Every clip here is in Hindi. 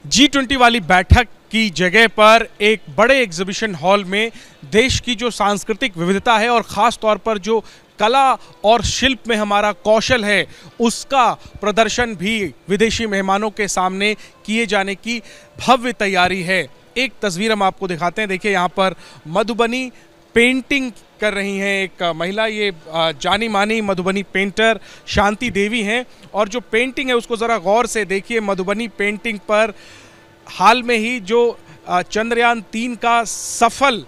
G20 वाली बैठक की जगह पर एक बड़े एग्जीबिशन हॉल में देश की जो सांस्कृतिक विविधता है और ख़ास तौर पर जो कला और शिल्प में हमारा कौशल है उसका प्रदर्शन भी विदेशी मेहमानों के सामने किए जाने की भव्य तैयारी है। एक तस्वीर हम आपको दिखाते हैं। देखिए यहाँ पर मधुबनी पेंटिंग कर रही हैं एक महिला, ये जानी मानी मधुबनी पेंटर शांति देवी हैं और जो पेंटिंग है उसको ज़रा गौर से देखिए। मधुबनी पेंटिंग पर हाल में ही जो चंद्रयान 3 का सफल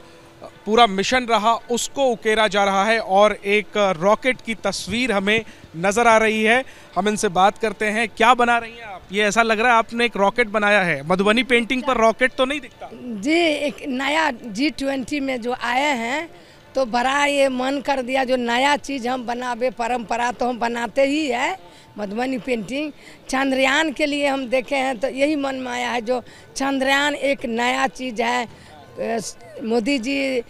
पूरा मिशन रहा उसको उकेरा जा रहा है और एक रॉकेट की तस्वीर हमें नज़र आ रही है। हम इनसे बात करते हैं, क्या बना रही हैं आप? ये ऐसा लग रहा है आपने एक रॉकेट बनाया है। मधुबनी पेंटिंग पर रॉकेट तो नहीं दिखता जी। एक नया G20 में जो आए हैं तो बड़ा ये मन कर दिया, जो नया चीज़ हम बनावे, परंपरा तो हम बनाते ही है। मधुबनी पेंटिंग चंद्रयान के लिए हम देखे हैं तो यही मन में आया है, जो चंद्रयान एक नया चीज़ है। मोदी जी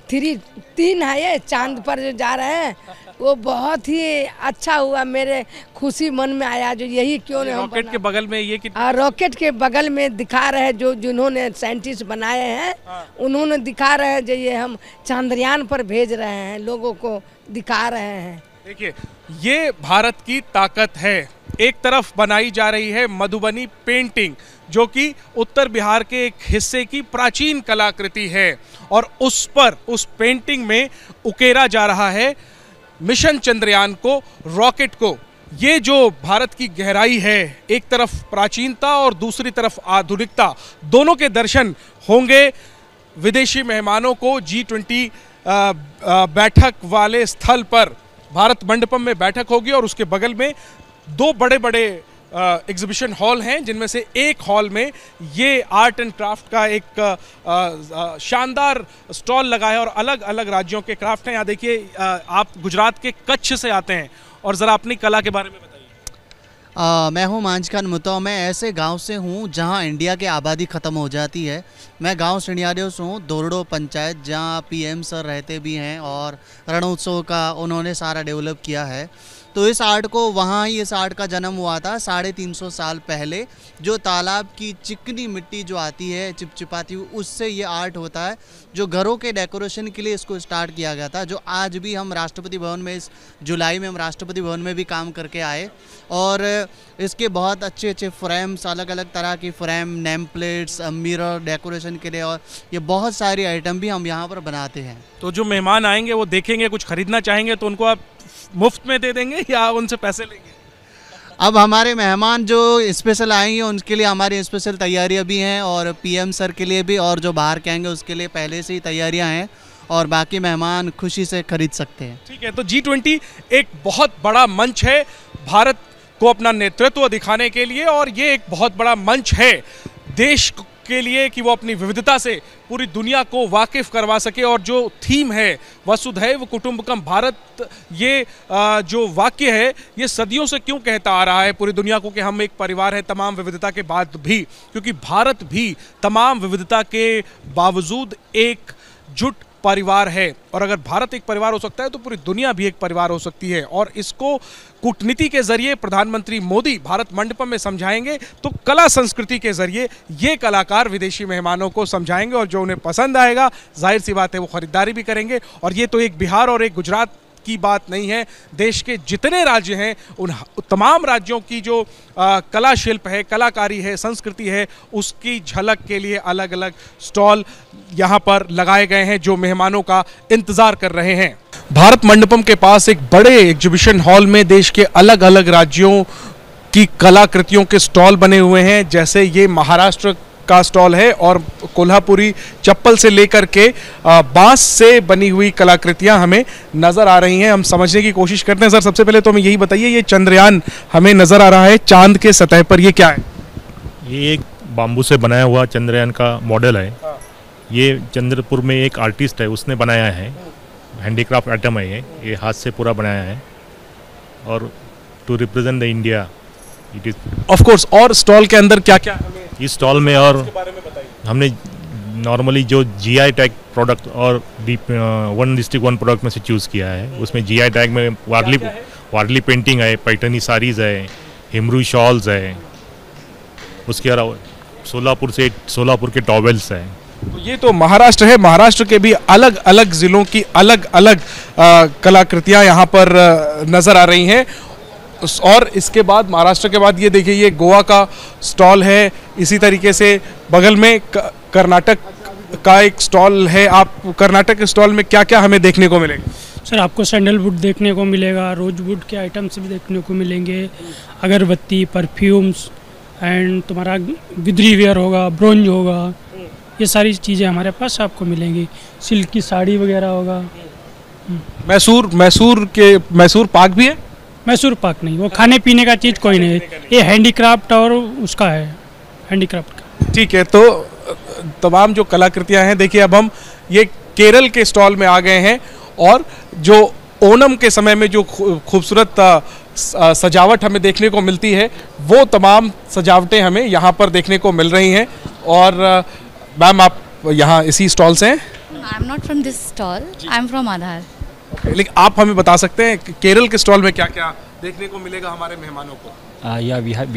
3 है, ये चांद पर जो जा रहे हैं वो बहुत ही अच्छा हुआ। मेरे खुशी मन में आया, जो यही क्यों नहीं रॉकेट के बगल में ये रॉकेट के बगल में दिखा रहे हैं, जो जिन्होंने साइंटिस्ट बनाए हैं उन्होंने दिखा रहे हैं, जो ये हम चंद्रयान पर भेज रहे हैं, लोगों को दिखा रहे हैं। देखिए ये भारत की ताकत है। एक तरफ बनाई जा रही है मधुबनी पेंटिंग जो कि उत्तर बिहार के एक हिस्से की प्राचीन कलाकृति है और उस पर, उस पेंटिंग में उकेरा जा रहा है मिशन चंद्रयान को, रॉकेट को। ये जो भारत की गहराई है, एक तरफ प्राचीनता और दूसरी तरफ आधुनिकता, दोनों के दर्शन होंगे विदेशी मेहमानों को। G20 बैठक वाले स्थल पर भारत मंडपम में बैठक होगी और उसके बगल में 2 बड़े बड़े एग्जीबिशन हॉल हैं, जिनमें से एक हॉल में ये आर्ट एंड क्राफ्ट का एक शानदार स्टॉल लगा है और अलग अलग राज्यों के क्राफ्ट हैं। यहाँ देखिए, आप गुजरात के कच्छ से आते हैं और ज़रा अपनी कला के बारे में बताइए। मैं हूँ मांझ खान मुतो। मैं ऐसे गांव से हूँ जहाँ इंडिया की आबादी ख़त्म हो जाती है। मैं गांव सिणियारियों से हूँ, दोरडो पंचायत, जहाँ PM सर रहते भी हैं और रणोत्सव का उन्होंने सारा डेवलप किया है। तो इस आर्ट को वहाँ ही इस आर्ट का जन्म हुआ था 350 साल पहले। जो तालाब की चिकनी मिट्टी जो आती है चिपचिपाती हुई, उससे ये आर्ट होता है, जो घरों के डेकोरेशन के लिए इसको स्टार्ट किया गया था। जो आज भी हम राष्ट्रपति भवन में, इस जुलाई में हम राष्ट्रपति भवन में भी काम करके आए और इसके बहुत अच्छे अच्छे फ्रेम्स, अलग अलग तरह की frame, name plates, mirror decoration के लिए, और ये बहुत सारी आइटम भी हम यहाँ पर बनाते हैं। तो जो मेहमान आएंगे वो देखेंगे, कुछ खरीदना चाहेंगे तो उनको आप मुफ्त में दे देंगे या उनसे पैसे लेंगे? अब हमारे मेहमान जो स्पेशल आएंगे उनके लिए हमारी स्पेशल तैयारियां भी हैं और PM सर के लिए भी, और जो बाहर के आएंगे उसके लिए पहले से ही तैयारियां हैं और बाकी मेहमान खुशी से खरीद सकते हैं। ठीक है, तो G20 एक बहुत बड़ा मंच है भारत को अपना नेतृत्व दिखाने के लिए और ये एक बहुत बड़ा मंच है देश के लिए कि वो अपनी विविधता से पूरी दुनिया को वाकिफ करवा सके। और जो थीम है वसुधैव कुटुंबकम भारत, ये जो वाक्य है ये सदियों से क्यों कहता आ रहा है पूरी दुनिया को कि हम एक परिवार है तमाम विविधता के बाद भी, क्योंकि भारत भी तमाम विविधता के बावजूद एकजुट परिवार है। और अगर भारत एक परिवार हो सकता है तो पूरी दुनिया भी एक परिवार हो सकती है। और इसको कूटनीति के जरिए प्रधानमंत्री मोदी भारत मंडपम में समझाएंगे तो कला संस्कृति के जरिए ये कलाकार विदेशी मेहमानों को समझाएंगे और जो उन्हें पसंद आएगा जाहिर सी बात है वो खरीदारी भी करेंगे। और ये तो एक बिहार और एक गुजरात की बात नहीं है, देश के जितने राज्य हैं उन तमाम राज्यों की जो कला शिल्प है, कलाकारी है, संस्कृति है, उसकी झलक के लिए अलग अलग स्टॉल यहाँ पर लगाए गए हैं जो मेहमानों का इंतज़ार कर रहे हैं। भारत मंडपम के पास एक बड़े एग्जीबिशन हॉल में देश के अलग अलग राज्यों की कलाकृतियों के स्टॉल बने हुए हैं। जैसे ये महाराष्ट्र का स्टॉल है और कोल्हापुरी चप्पल से लेकर के बांस से बनी हुई कलाकृतियां हमें नज़र आ रही हैं। हम समझने की कोशिश करते हैं। सर, सबसे पहले तो हमें यही बताइए, ये चंद्रयान हमें नज़र आ रहा है चांद के सतह पर, ये क्या है? ये एक बाम्बू से बनाया हुआ चंद्रयान का मॉडल है। ये चंद्रपुर में एक आर्टिस्ट है, उसने बनाया है, हैंडीक्राफ्ट आइटम है ये हाथ से पूरा बनाया है और to represent the India it is of course. और स्टॉल के अंदर क्या क्या हमें इस स्टॉल में, और बारे में बताइए। हमने नॉर्मली जो GI टैग प्रोडक्ट और 1 डिस्ट्रिक्ट 1 प्रोडक्ट में से चूज़ किया है। उसमें GI टैग में वारली पेंटिंग है, पैठनी साड़ीज़ है, हिमरू शॉल्स है, उसके अलावा सोलापुर के टॉवेल्स हैं। तो ये तो महाराष्ट्र है, महाराष्ट्र के भी अलग अलग ज़िलों की अलग अलग कलाकृतियाँ यहाँ पर नज़र आ रही हैं। और इसके बाद महाराष्ट्र के बाद ये देखिए, ये गोवा का स्टॉल है, इसी तरीके से बगल में कर्नाटक का एक स्टॉल है। आप कर्नाटक के स्टॉल में क्या क्या हमें देखने को मिलेगा? सर आपको सैंडलवुड देखने को मिलेगा, रोजवुड के आइटम्स भी देखने को मिलेंगे, अगरबत्ती, परफ्यूम्स एंड तुम्हारा विदरी वेयर होगा, ब्रोंज होगा, ये सारी चीज़ें हमारे पास आपको मिलेंगी। सिल्क की साड़ी वगैरह होगा। मैसूर पाक भी है? मैसूर पाक नहीं, वो खाने पीने का चीज़ कोई नहीं, ये हैंडीक्राफ्ट और उसका है, हैंडीक्राफ्ट का। ठीक है, तो तमाम जो कलाकृतियाँ हैं, देखिए अब हम ये केरल के स्टॉल में आ गए हैं और जो ओणम के समय में जो खूबसूरत सजावट हमें देखने को मिलती है, वो तमाम सजावटें हमें यहाँ पर देखने को मिल रही हैं। और मैम, आप यहाँ इसी स्टॉल से हैं? I am not from this stall, I am from Aadhaar. लेकिन आप हमें बता सकते हैं कि केरल के स्टॉल में क्या क्या देखने को मिलेगा हमारे मेहमानों को? Yeah, we have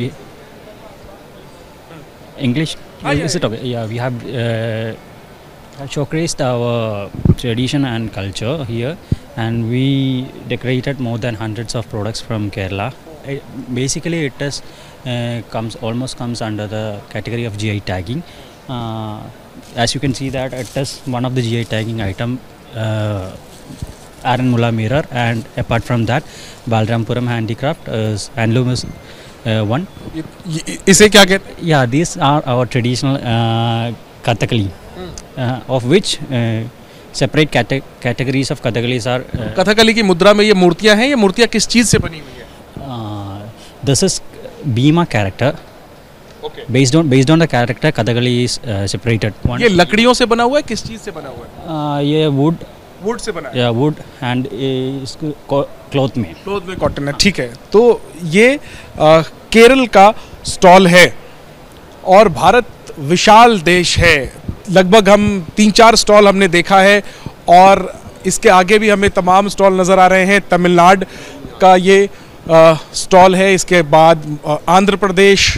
English. Is it okay? Yeah, we have showcased our tradition and culture here, and we decorated more than hundreds of products from Kerala. Basically, it is almost comes under the category of GI tagging. As you can see that it is one of the GI tagging item. Aranmula mirror, and apart from that Balrampuram handicraft handloom is one. इसे क्या कहते हैं? Yeah, these are our traditional Kathakali, of which separate categories of Kathakalis are. Kathakali की मुद्रा में ये मूर्तियाँ हैं, ये मूर्तियाँ किस चीज़ से बनी हुई है? This is Bhima character. Okay. Based on the character, Kathakali is separated. ये लकड़ियों से बना हुआ है, किस चीज़ से बना हुआ है? ये वुड से बना है। या वुड एंड क्लॉथ में कॉटन है। ठीक है, तो ये केरल का स्टॉल है और भारत विशाल देश है। लगभग हम 3-4 स्टॉल हमने देखा है और इसके आगे भी हमें तमाम स्टॉल नज़र आ रहे हैं। तमिलनाडु का ये स्टॉल है, इसके बाद आंध्र प्रदेश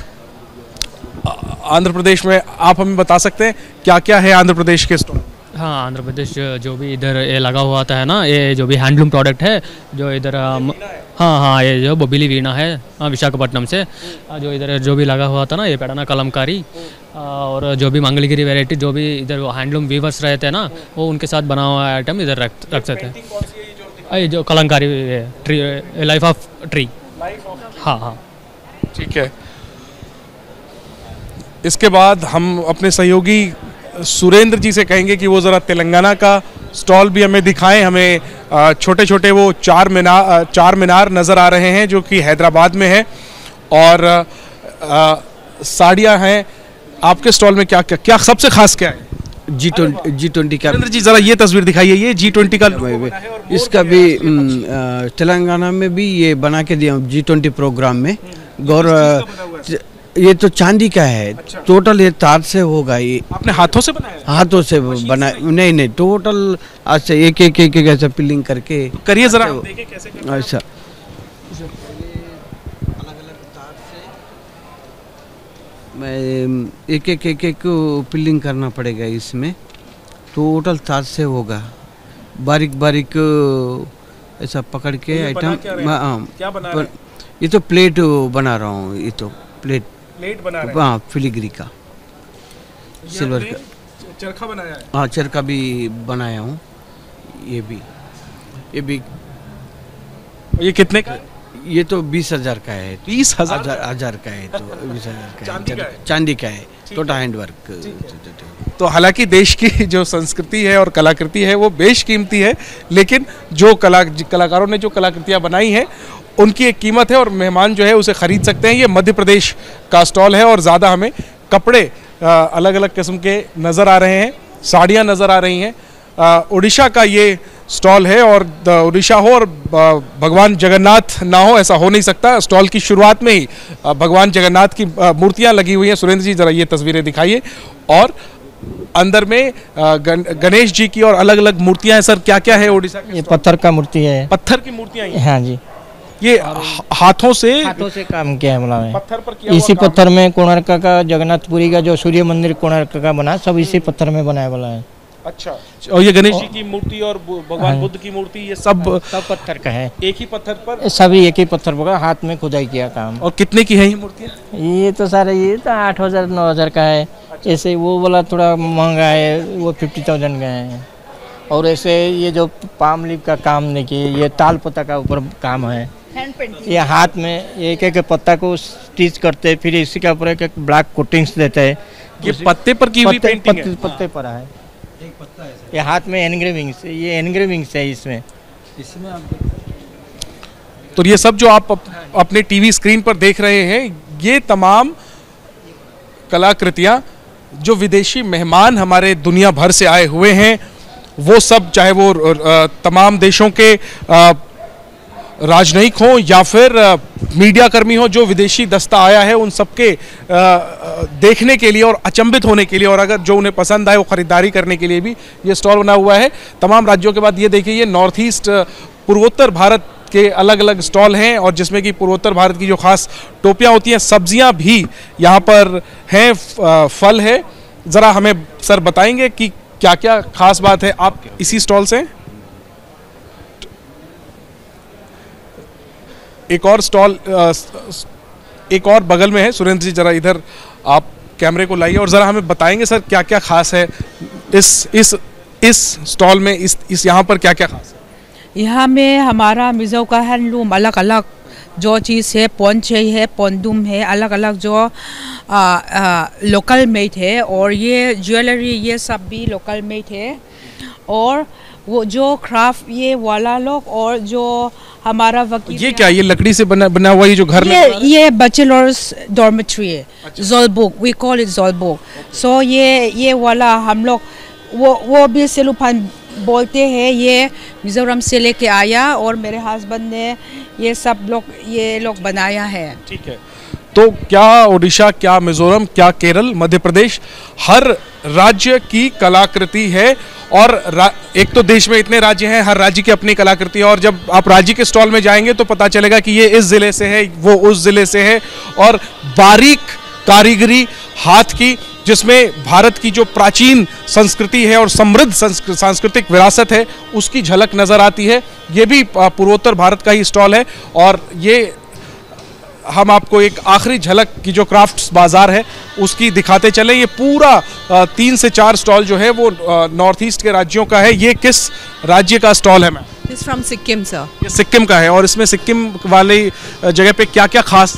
में आप हमें बता सकते हैं क्या क्या है आंध्र प्रदेश के स्टॉल? हाँ, आंध्र प्रदेश जो भी इधर ये लगा हुआ था है ना, ये जो भी हैंडलूम प्रोडक्ट है जो इधर हाँ, ये जो बोबिली वीणा है विशाखापट्टनम से, जो इधर जो भी लगा हुआ था ना, ये पेड़ाना कलमकारी और जो भी मंगलगिरी वैरायटी, जो भी इधर हैंडलूम वीवर्स रहते हैं ना, वो उनके साथ बना हुआ आइटम इधर रख सकते हैं। ये जो Kalamkari tree, life of tree. हाँ, ठीक है। इसके बाद हम अपने सहयोगी सुरेंद्र जी से कहेंगे कि वो ज़रा तेलंगाना का स्टॉल भी हमें दिखाएं। हमें छोटे छोटे वो चार मीनार नज़र आ रहे हैं जो कि हैदराबाद में है और साड़ियाँ हैं। आपके स्टॉल में क्या क्या क्या सबसे खास क्या है? G20 का। सुरेंद्र जी ज़रा ये तस्वीर दिखाइए, ये G20 का इसका भी तेलंगाना में भी ये बना के दिया G20 प्रोग्राम में। ये तो चांदी का है। अच्छा। टोटल ये तार से होगा। ये आपने हाथों से बनाया? हाथों से बना, नहीं टोटल आज से एक ऐसा पिलिंग करके करिए जरा, देखिए कैसे करते हैं। अच्छा, अलग तार से मैं एक पिलिंग करना पड़ेगा इसमें। टोटल तार से होगा, बारीक ऐसा पकड़ के आइटम। क्या बना रहे हैं? ये तो प्लेट बना रहा हूँ। ये तो प्लेट बना रहे हैं। हाँ, फिलिग्री का, सिल्वर का चरखा बनाया है। हाँ, चरखा भी बनाया हूँ। ये भी ये कितने का? ये तो 20,000 का है। 20,000 का है। तो 20,000 का है, चांदी का है। Total handwork. तो हालांकि देश की जो संस्कृति है और कलाकृति है वो बेशकीमती है, लेकिन जो कलाकारों ने जो कलाकृतियाँ बनाई हैं उनकी एक कीमत है और मेहमान जो है उसे ख़रीद सकते हैं। ये मध्य प्रदेश का स्टॉल है और ज़्यादा हमें कपड़े अलग अलग किस्म के नज़र आ रहे हैं, साड़ियाँ नज़र आ रही हैं। उड़ीसा का ये स्टॉल है और उड़ीसा हो और भगवान जगन्नाथ ना हो ऐसा हो नहीं सकता। स्टॉल की शुरुआत में ही भगवान जगन्नाथ की मूर्तियाँ लगी हुई हैं। सुरेंद्र जी ज़रा ये तस्वीरें दिखाइए। और अंदर में गणेश जी की और अलग अलग मूर्तियाँ हैं। सर क्या क्या है उड़ीसा? ये पत्थर का मूर्ति है। पत्थर की मूर्तियाँ? हाँ जी। ये हाथों से काम किया है मतलब पत्थर पर किया इसी पत्थर में कोणार्क का जगन्नाथपुरी का जो सूर्य मंदिर कोणार्क का बना सब इसी पत्थर में बनाया वाला है। अच्छा, और ये गणेश जी की मूर्ति और भगवान बुद्ध की मूर्ति ये सब पत्थर का है, एक ही पत्थर पर, सभी एक ही पत्थर पर हाथ में खुदाई किया काम। और कितने की है ये मूर्तियाँ? ये तो सारे ये तो 8,000 9,000 का है। ऐसे वो वाला थोड़ा महंगा है, वो 50,000 का है। और ऐसे ये जो पाम लीफ का काम देखिए, ये ताल पत्ता का ऊपर काम है, ये हाथ में एक एक पत्ता को स्टिच करते, फिर इसी के ऊपर एक एक ब्लैक कोटिंग्स देते हैं। ये पत्ते पर की हुई पेंटिंग है? पत्ते पर है, ये हाथ में एनग्रेविंग्स, ये एनग्रेविंग्स है इसमें आप। तो ये सब जो आप अपने टीवी स्क्रीन पर देख रहे हैं, ये तमाम कलाकृतियाँ जो विदेशी मेहमान हमारे दुनिया भर से आए हुए हैं, वो सब चाहे वो तमाम देशों के राजनयिक हों या फिर मीडिया कर्मी हो, जो विदेशी दस्ता आया है उन सबके देखने के लिए और अचंभित होने के लिए, और अगर जो उन्हें पसंद आए वो ख़रीदारी करने के लिए भी ये स्टॉल बना हुआ है तमाम राज्यों के बाद। ये देखिए, ये नॉर्थ ईस्ट पूर्वोत्तर भारत के अलग अलग स्टॉल हैं, और जिसमें कि पूर्वोत्तर भारत की जो खास टोपियाँ होती हैं, सब्जियाँ भी यहाँ पर हैं, फल है। ज़रा हमें सर बताएंगे कि क्या क्या खास बात है आप इसी स्टॉल से? एक और स्टॉल एक और बगल में है। सुरेंद्र जी जरा इधर आप कैमरे को लाइए और ज़रा हमें बताएंगे सर क्या क्या खास है इस स्टॉल में, इस यहाँ पर क्या क्या खास है? यहाँ में हमारा मिज़ो का हैंडलूम अलग अलग जो चीज़ है, पोंचे है, पोंदुम है, अलग अलग जो लोकल मेड है, और ये ज्वेलरी ये सब भी लोकल मेड है। और वो जो क्राफ्ट ये वाला लोग, और जो हमारा वकील, ये क्या, ये लकड़ी से बना हुआ ये जो घर में ये बैचलर्स डॉर्मेट्री है, ज़ोलबुक, वी कॉल इट ज़ोलबुक। सो ये वाला हम लोग वो भी सेलुफान बोलते हैं, ये मिजोरम से लेके आया और मेरे हस्बैंड ने ये सब लोग बनाया है। ठीक है, तो क्या ओडिशा, क्या मिजोरम, क्या केरल, मध्य प्रदेश, हर राज्य की कलाकृति है। और एक तो देश में इतने राज्य हैं, हर राज्य की अपनी कलाकृति है, और जब आप राज्य के स्टॉल में जाएंगे तो पता चलेगा कि ये इस ज़िले से है, वो उस ज़िले से है, और बारीक कारीगरी हाथ की, जिसमें भारत की जो प्राचीन संस्कृति है और समृद्ध सांस्कृतिक विरासत है उसकी झलक नज़र आती है। ये भी पूर्वोत्तर भारत का ही स्टॉल है, और ये हम आपको एक आखिरी झलक की जो क्राफ्ट्स बाजार है उसकी दिखाते चले। ये पूरा 3 से 4 स्टॉल जो है वो नॉर्थ ईस्ट के राज्यों का है। ये किस राज्य का स्टॉल है ma'am? This from Sikkim, sir. ये सिक्किम का है, और इसमें सिक्किम वाली जगह पे क्या क्या खास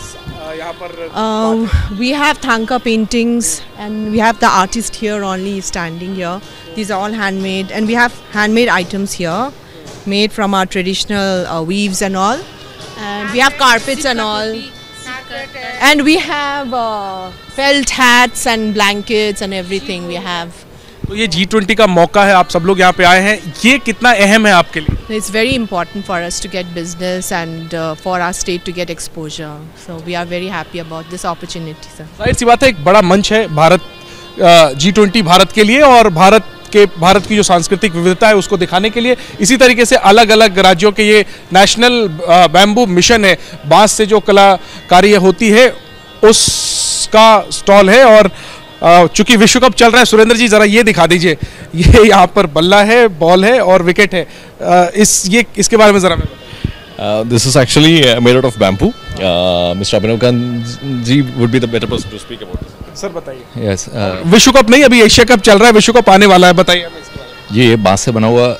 यहाँ पर? We have Thangka paintings, and we have the artist here only standing here. These are all handmade, and we have handmade items here, made from our traditional weaves and all. And we have carpets and all. And we have felt hats and blankets and everything we have. तो ये G20 का मौका है, आप सब लोग यहाँ पे आए हैं, ये कितना अहम है आपके लिए? It's very important for us to get business and for our state to get exposure. So we are very happy about this opportunity, sir. जाहिर सी बात है, एक बड़ा मंच है भारत G20 भारत के लिए, और भारत की जो सांस्कृतिक विविधता है उसको दिखाने के लिए। इसी तरीके से अलग अलग राज्यों के ये नेशनल बैम्बू मिशन है, बांस से जो कलाकारी होती है उसका स्टॉल है। और चूंकि विश्व कप चल रहा है, सुरेंद्र जी जरा ये दिखा दीजिए, ये यहाँ पर बल्ला है, बॉल है और विकेट है, इसके बारे में जरा This is actually made out of bamboo. Mr. Abhinav Kant ji would be the better person to speak about this. Sir बताइए। Yes. विश्व कप नहीं, अभी एशिया कप चल रहा है, विश्व कप आने वाला है, बताइए हमें इसके बारे में। ये बांस से बना हुआ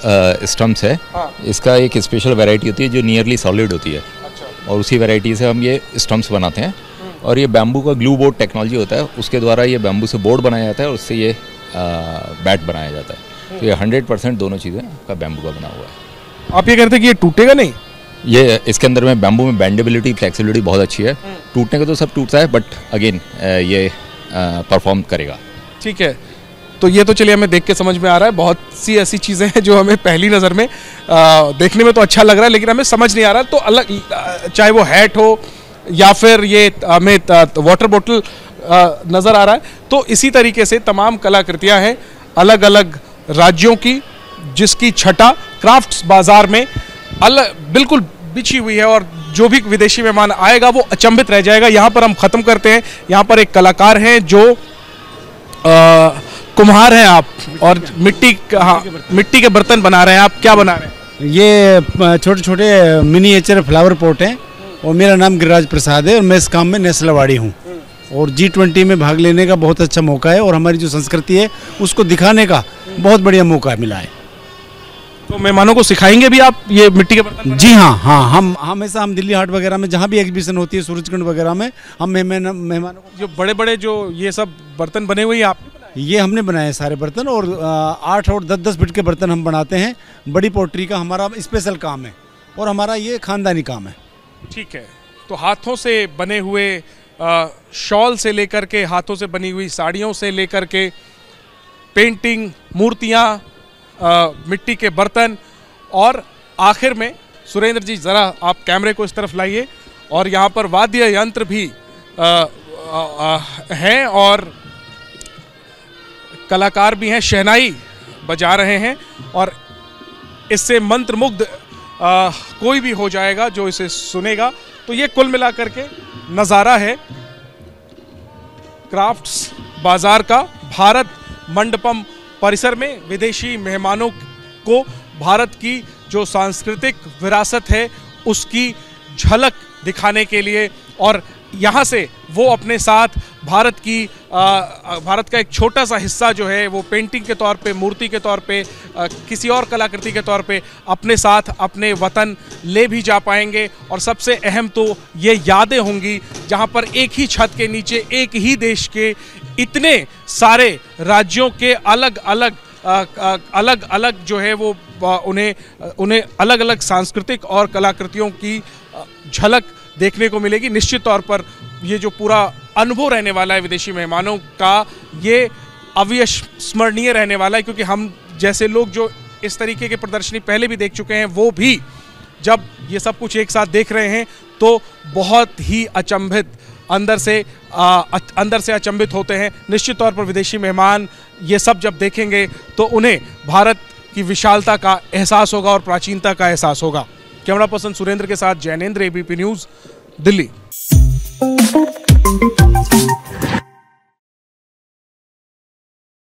स्टम्प्स है। इसका एक स्पेशल वैरायटी होती है जो नियरली सॉलिड होती है। अच्छा। और उसी वैरायटी से हम ये स्टम्प्स बनाते हैं, और ये बैम्बू का ग्लू बोर्ड टेक्नोलॉजी होता है, उसके द्वारा ये बैम्बू से बोर्ड बनाया जाता है और उससे ये बैट बनाया जाता है। तो ये 100% दोनों चीज़ें का बैम्बू का बना हुआ है। आप ये कहते हैं कि ये टूटेगा नहीं? ये इसके अंदर में बैम्बू में बेंडेबिलिटी, फ्लेक्सिबिलिटी बहुत अच्छी है। टूटने का तो सब टूटता है, बट अगेन ये परफॉर्म करेगा। ठीक है, तो ये तो चलिए हमें देख के समझ में आ रहा है, बहुत सी ऐसी चीज़ें हैं जो हमें पहली नज़र में देखने में तो अच्छा लग रहा है, लेकिन हमें समझ नहीं आ रहा। तो अलग, चाहे वो हैट हो या फिर ये हमें वाटर बोतल नज़र आ रहा है, तो इसी तरीके से तमाम कलाकृतियाँ हैं अलग अलग राज्यों की, जिसकी छटा क्राफ्ट्स बाज़ार में बिल्कुल बिछी हुई है, और जो भी विदेशी मेहमान आएगा वो अचंभित रह जाएगा। यहाँ पर हम ख़त्म करते हैं। यहाँ पर एक कलाकार हैं जो कुम्हार हैं आप, और मिट्टी के बर्तन बना रहे हैं। आप क्या बना रहे हैं? ये छोटे छोटे मिनिएचर फ्लावर पॉट हैं और मेरा नाम गिरिराज प्रसाद है और मैं इस काम में नेसलावाड़ी हूँ। और G20 में भाग लेने का बहुत अच्छा मौका है और हमारी जो संस्कृति है उसको दिखाने का बहुत बढ़िया मौका मिला है। तो मेहमानों को सिखाएंगे भी आप ये मिट्टी के बर्तन? जी हाँ, हम हमेशा दिल्ली हाट वगैरह में जहाँ भी एग्जीबिशन होती है, सूरजकुंड वगैरह में, हम मेहमानों को जो बड़े बड़े जो ये सब बर्तन बने हुए हैं आप? ये हमने बनाए सारे बर्तन, और 8 और 10 फीट के बर्तन हम बनाते हैं। बड़ी पोट्री का हमारा स्पेशल काम है और हमारा ये खानदानी काम है। ठीक है। तो हाथों से बने हुए शॉल से लेकर के, हाथों से बनी हुई साड़ियों से लेकर के, पेंटिंग, मूर्तियाँ, मिट्टी के बर्तन, और आखिर में सुरेंद्र जी ज़रा आप कैमरे को इस तरफ लाइए, और यहाँ पर वाद्य यंत्र भी हैं और कलाकार भी हैं, शहनाई बजा रहे हैं, और इससे मंत्रमुग्ध कोई भी हो जाएगा जो इसे सुनेगा। तो ये कुल मिलाकर के नज़ारा है क्राफ्ट्स बाजार का भारत मंडपम परिसर में। विदेशी मेहमानों को भारत की जो सांस्कृतिक विरासत है उसकी झलक दिखाने के लिए, और यहाँ से वो अपने साथ भारत का एक छोटा सा हिस्सा जो है वो पेंटिंग के तौर पे, मूर्ति के तौर पे, किसी और कलाकृति के तौर पे अपने साथ अपने वतन ले भी जा पाएंगे। और सबसे अहम तो ये यादें होंगी जहाँ पर एक ही छत के नीचे एक ही देश के इतने सारे राज्यों के अलग अलग जो है वो उन्हें अलग अलग सांस्कृतिक और कलाकृतियों की झलक देखने को मिलेगी। निश्चित तौर पर ये जो पूरा अनुभव रहने वाला है विदेशी मेहमानों का, ये अविस्मरणीय रहने वाला है, क्योंकि हम जैसे लोग जो इस तरीके के प्रदर्शनी पहले भी देख चुके हैं वो भी जब ये सब कुछ एक साथ देख रहे हैं तो बहुत ही अचंभित, अंदर से अचंभित होते हैं। निश्चित तौर पर विदेशी मेहमान ये सब जब देखेंगे तो उन्हें भारत की विशालता का एहसास होगा और प्राचीनता का एहसास होगा। कैमरा पर्सन सुरेंद्र के साथ जैनेंद्र, ABP न्यूज़, दिल्ली।